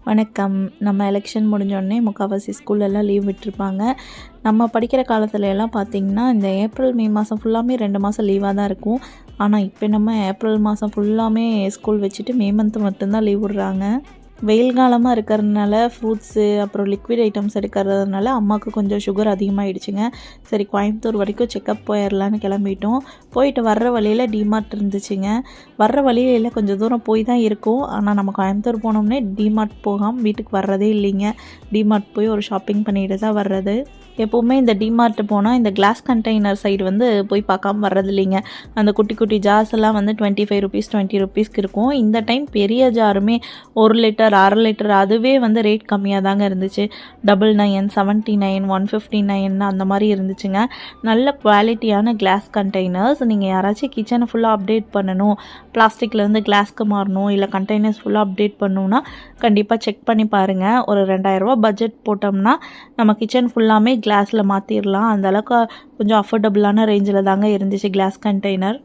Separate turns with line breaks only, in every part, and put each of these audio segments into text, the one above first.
வணக்கம். நம்ம எலெக்ஷன் முடிஞ்சோடனே முக்கால்வாசி ஸ்கூல்லலாம் லீவ் விட்டுருப்பாங்க. நம்ம படிக்கிற காலத்துல எல்லாம் பார்த்திங்கன்னா, இந்த ஏப்ரல், மே மாதம் ஃபுல்லாமே 2 மாதம் லீவாக தான் இருக்கும். ஆனால் இப்போ நம்ம ஏப்ரல் மாதம் ஃபுல்லாமே ஸ்கூல் வச்சுட்டு மே மந்த் மட்டும்தான் லீவ் விடுறாங்க. வெயில் காலமாக இருக்கிறதுனால ஃப்ரூட்ஸு அப்புறம் லிக்விட் ஐட்டம்ஸ் எடுக்கிறதுனால அம்மாவுக்கு கொஞ்சம் சுகர் அதிகமாகிடுச்சுங்க. சரி, கோயம்புத்தூர் வரைக்கும் செக்கப் போயிடலான்னு கிளம்பிட்டோம். போயிட்டு வர்ற வழியில் டிமார்ட் இருந்துச்சுங்க. வர்ற வழியில் கொஞ்சம் தூரம் போய் தான் இருக்கும். ஆனால் நம்ம கோயம்புத்தூர் போனோம்னே டிமார்ட் போகாமல் வீட்டுக்கு வர்றதே இல்லைங்க. டிமார்ட் போய் ஒரு ஷாப்பிங் பண்ணிட்டு தான் வர்றது. எப்போவுமே இந்த டிமார்ட் போனால் இந்த கிளாஸ் கண்டெய்னர் சைடு போய் பார்க்காம வர்றது இல்லைங்க. அந்த குட்டி குட்டி ஜார்ஸ் எல்லாம் 25 ரூபீஸ் 20 ரூபீஸ்க்கு இருக்கும். இந்த டைம் பெரிய ஜாருமே 1 லிட்டர் 1/2 லிட்டர் அதுவே ரேட் கம்மியாக தாங்க இருந்துச்சு. 99, 79, 159 அந்த மாதிரி இருந்துச்சுங்க. நல்ல குவாலிட்டியான கிளாஸ் கண்டெய்னர்ஸ். நீங்கள் யாராச்சும் கிச்சனை ஃபுல்லாக அப்டேட் பண்ணணும், பிளாஸ்டிக்லேருந்து கிளாஸ்க்கு மாறணும், இல்லை கண்டெய்னர்ஸ் ஃபுல்லாக அப்டேட் பண்ணணுன்னா கண்டிப்பாக செக் பண்ணி பாருங்கள். ஒரு 2000 ரூபா பட்ஜெட் போட்டோம்னா நம்ம கிச்சன் ஃபுல்லாமே கிளாஸில் மாற்றிடலாம். அந்தளவுக்கு கொஞ்சம் அஃபோர்டபுளான ரேஞ்சில் தாங்க இருந்துச்சு கிளாஸ் கண்டெய்னர்.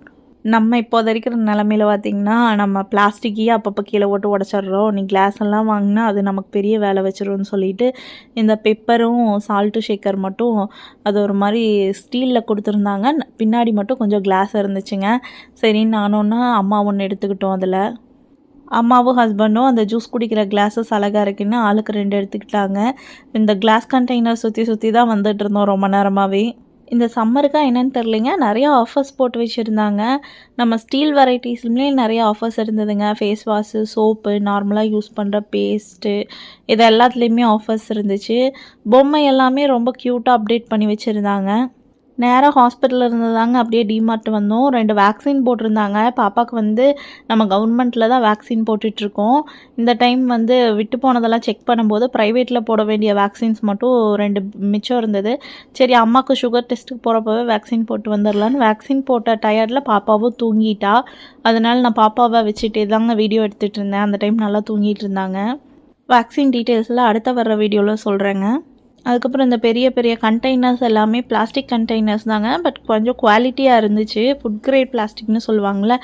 நம்ம இப்போது இருக்கிற நிலமையில பார்த்திங்கன்னா, நம்ம பிளாஸ்டிக்கையே அப்பப்போ கீழே போட்டு உடச்சிட்றோம். நீ கிளாஸ் எல்லாம் வாங்கினா அது நமக்கு பெரிய வேலை வச்சிரும்னு சொல்லிட்டு இந்த பெப்பரும் சால்ட்டு ஷேக்கர் மட்டும் அது ஒரு மாதிரி ஸ்டீலில் கொடுத்துருந்தாங்க. பின்னாடி மட்டும் கொஞ்சம் கிளாஸ் இருந்துச்சுங்க. சரின்னு நானும்னா அம்மா ஒன்று எடுத்துக்கிட்டோம். அதில் அம்மாவும் ஹஸ்பண்டும் அந்த ஜூஸ் குடிக்கிற கிளாஸஸ் அழகாக இருக்குன்னு ஆளுக்கு 2 எடுத்துக்கிட்டாங்க. இந்த கிளாஸ் கண்டெய்னர் சுற்றி சுற்றி தான் வந்துட்டு இருந்தோம் ரொம்ப நேரமாகவே. இந்த சம்மருக்கா என்னென்னு தெரிலிங்க, நிறையா ஆஃபர்ஸ் போட்டு வச்சுருந்தாங்க. நம்ம ஸ்டீல் வெரைட்டிஸ்லேயே நிறையா ஆஃபர்ஸ் இருந்ததுங்க. ஃபேஸ் வாஷு, சோப்பு, நார்மலாக யூஸ் பண்ணுற பேஸ்ட்டு, இது எல்லாத்துலேயுமே ஆஃபர்ஸ் இருந்துச்சு. பொம்மை எல்லாமே ரொம்ப க்யூட்டாக அப்டேட் பண்ணி வச்சுருந்தாங்க. நேராக ஹாஸ்பிட்டலில் இருந்து தாங்க அப்படியே டிமார்ட் வந்தோம். 2 வேக்சின் போட்டிருந்தாங்க. பாப்பாவுக்கு நம்ம கவர்மெண்ட்டில் தான் வேக்சின் போட்டுட்ருக்கோம். இந்த டைம் விட்டு போனதெல்லாம் செக் பண்ணும்போது ப்ரைவேட்டில் போட வேண்டிய வேக்சின்ஸ் மட்டும் 2 மிச்சம் இருந்தது. சரி, அம்மாவுக்கு சுகர் டெஸ்ட்டுக்கு போகிறப்பவே வேக்சின் போட்டு வந்துடலான்னு வேக்சின் போட்ட டயர்டில் பாப்பாவும் தூங்கிட்டா. அதனால் நான் பாப்பாவை வச்சுட்டே தாங்க வீடியோ எடுத்துகிட்டு இருந்தேன். அந்த டைம் நல்லா தூங்கிட்டு இருந்தாங்க. வேக்சின் டீட்டெயில்ஸில் அடுத்த வர்ற வீடியோவில் சொல்கிறேங்க. அதுக்கப்புறம் இந்த பெரிய பெரிய கண்டெய்னர்ஸ் எல்லாமே பிளாஸ்டிக் கண்டெய்னர்ஸ் தாங்க. பட் கொஞ்சம் குவாலிட்டியாக இருந்துச்சு. ஃபுட் கிரேட் பிளாஸ்டிக்னு சொல்லுவாங்கள்ல,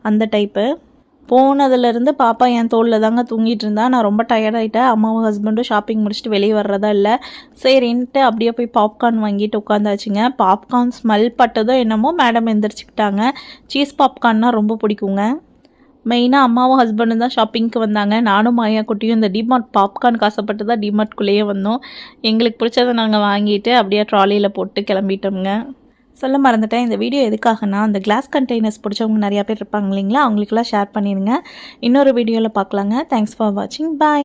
அந்த டைப்பு. போனதுலேருந்து பாப்பா என் தோளில் தாங்க தூங்கிட்டு இருந்தா. நான் ரொம்ப டயர்டாயிட்டேன். அம்மாவும் ஹஸ்பண்டும் ஷாப்பிங் முடிச்சுட்டு வெளியே வர்றதா இல்லை. சரின்ட்டு அப்படியே போய் பாப்கார்ன் வாங்கிட்டு உட்காந்தாச்சுங்க. பாப்கார்ன் ஸ்மெல் பட்டதோ என்னமோ மேடம் எந்திரிச்சிக்கிட்டாங்க. சீஸ் பாப்கார்ன்னா ரொம்ப பிடிக்குங்க. மெயினாக அம்மாவும் ஹஸ்பண்டும் தான் ஷாப்பிங்க்கு வந்தாங்க. நானும் மாயா குட்டியும் இந்த டிமார்ட் பாப்கார்ன் காசப்பட்டு தான் டிமார்ட்குள்ளேயே வந்தோம். எங்களுக்கு பிடிச்சதை நாங்கள் வாங்கிட்டு அப்படியே ட்ராலியில் போட்டு கிளம்பிட்டோம்ங்க. சொல்ல மறந்துட்டேன், இந்த வீடியோ எதுக்காகனா, அந்த கிளாஸ் கண்டெய்னர்ஸ் பிடிச்சவங்க நிறையா பேர் இருப்பாங்க இல்லைங்களா, அவங்களுக்கெல்லாம் ஷேர் பண்ணிடுங்க. இன்னொரு வீடியோவில் பார்க்கலாங்க. தேங்க்ஸ் ஃபார் வாட்சிங். பாய்.